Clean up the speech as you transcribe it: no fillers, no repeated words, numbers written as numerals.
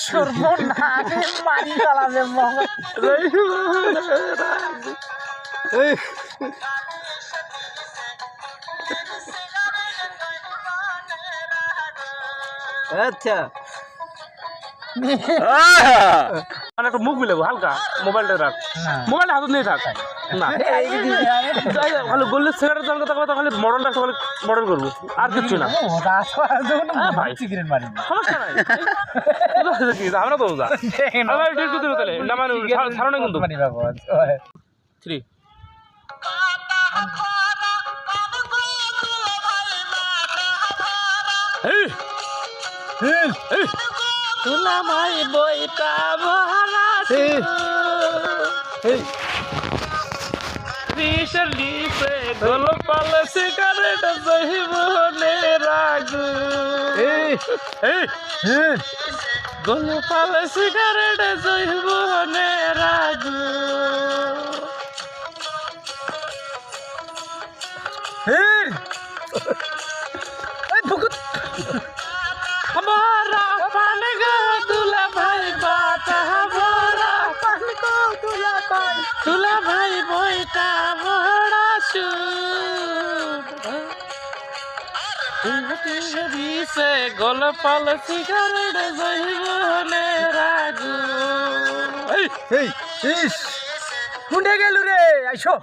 সর্বনাশে মারি চালাবে মগ আচ্ছা মানে একটা মুখ মিলাবো হালকা মোবাইলটা রাখ মোবাইলটা হাতত নিয়ে থাক না খালি গোল্ডের সিগারেট দাম কথা কথা খালি মডেলটা খালি মডেল করবো আর কিচ্ছু না ভাই সিগারেট মারি সমস্যা নাই কি আমরা তো যা আমার ডেট করতে তাহলে না মানে ছাড়ো না কিন্তু মারি বাবা 3 এই এই তুলা ভাই বইটা ভরা এই রিসের লিসে গোলপাল সিগারেট জহিবনে রাগু এই এই গোলপাল সিগারেট জহিবনে রাগু এই ভুকুত हमारा पान गो दूल्हा भाई बाटा भरा पान गो दूल्हा भाई बोईटा भरा से गोलपाल सिगारेट जहिबने रागु এই ইস কোনটা গেল রে আইসো